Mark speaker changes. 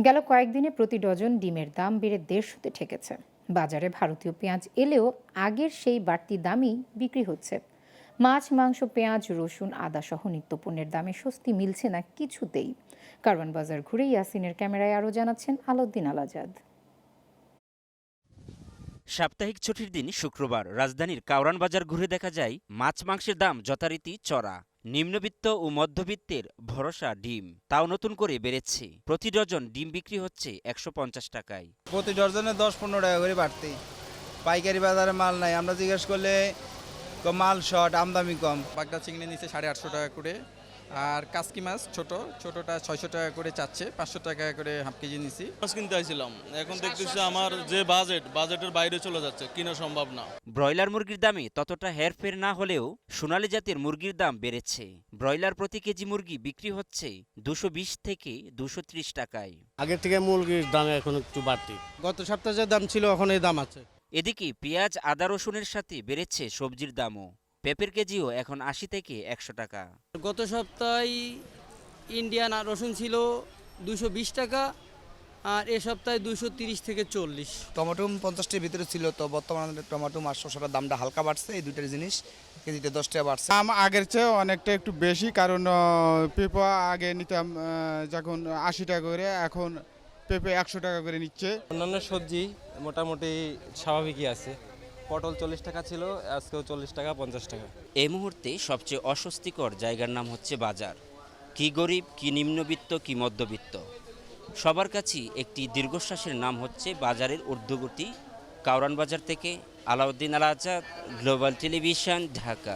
Speaker 1: গেল কয়েকদিনে প্রতি ডজন ডিমের দাম বেড়ে ১৫০-তে ঠেকেছে। বাজারে ভারতীয় পেঁয়াজ এলেও আগের সেই বাড়তি দামই বিক্রি হচ্ছে। মাছ, মাংস, পেঁয়াজ, রসুন, আদা সহ নিত্যপণ্যের দামে স্বস্তি মিলছে না কিছুতেই। কারওয়ান বাজার ঘুরে ইয়াসিনের ক্যামেরায় আরও জানাচ্ছেন আলাউদ্দিন আল আজাদ।
Speaker 2: সাপ্তাহিক ছুটির দিন শুক্রবার রাজধানীর কারওয়ান বাজার ঘুরে দেখা যায় মাছ মাংসের দাম যথারীতি চড়া। নিম্নবিত্ত ও মধ্যবিত্তের ভরসা ডিম, তাও নতুন করে বেড়েছে। প্রতি ডজন ডিম বিক্রি হচ্ছে ১৫০ টাকায়।
Speaker 3: প্রতি ডজনে ১০-১৫ টাকা করে বাড়তি। পাইকারি বাজারে মাল নাই, আমরা জিজ্ঞেস করলে মাল শর্ট, আমদামি কম।
Speaker 4: বাগদা চিংড়ি নিচ্ছে ৮৫০ টাকা করে, আর কাসকি মাছ ছোটটা ৬০০ টাকা করে চাচ্ছে, ৫০০ টাকা করে হাফ কেজি নিছি।
Speaker 5: মাছ কিনতে আইছিলাম, এখন দেখতেছি আমার যে বাজেটের বাইরে চলে যাচ্ছে, কিনা সম্ভব না।
Speaker 2: ব্রয়লার মুরগির দামে ততটা হেরফের না হলেও সোনালী জাতের মুরগির দাম বেড়েছে। ব্রয়লার প্রতি কেজি মুরগি বিক্রি হচ্ছে ২২০ থেকে ২৩০ টাকায়।
Speaker 6: আগের থেকে মুরগির দাম এখন একটু বাড়তি। গত সপ্তাহে যে দাম ছিল এখন এই দাম আছে।
Speaker 2: এদিকে পেঁয়াজ, আদা, রসুনের সাথে বেড়েছে সবজির দামও। পেঁপের কেজিও এখন ৮০ থেকে ১০০ টাকা।
Speaker 7: গত সপ্তাহে ইন্ডিয়ান রসুন ছিল ২২০ টাকা, আর এ সপ্তাহে ২৩০ থেকে ৪০।
Speaker 3: টমেটো ৫০টার ভিতরে ছিল, তো বর্তমানে টমেটো আর শসার দামটা হালকা বাড়ছে। এই দুইটার জিনিস কেজিতে ১০ টাকা বাড়ছে।
Speaker 8: দাম আগের চেয়ে অনেকটা একটু বেশি, কারণ পেঁপে আগে নিতাম যখন ৮০ টাকা করে, এখন পেঁপে ১০০ টাকা করে নিচ্ছে।
Speaker 9: অন্যান্য সবজি মোটামুটি স্বাভাবিকই আছে। পটল ৪০ টাকা ছিল, আজকেও ৪০ টাকা ৫০ টাকা।
Speaker 2: এই মুহূর্তে সবচেয়ে অস্বস্তিকর জায়গার নাম হচ্ছে বাজার। কি গরিব, কি নিম্নবিত্ত, কি মধ্যবিত্ত, সবার কাছেই একটি দীর্ঘশ্বাসের নাম হচ্ছে বাজারের ঊর্ধ্বগতি। কারওয়ান বাজার থেকে আলাউদ্দিন আল আজাদ, গ্লোবাল টেলিভিশন, ঢাকা।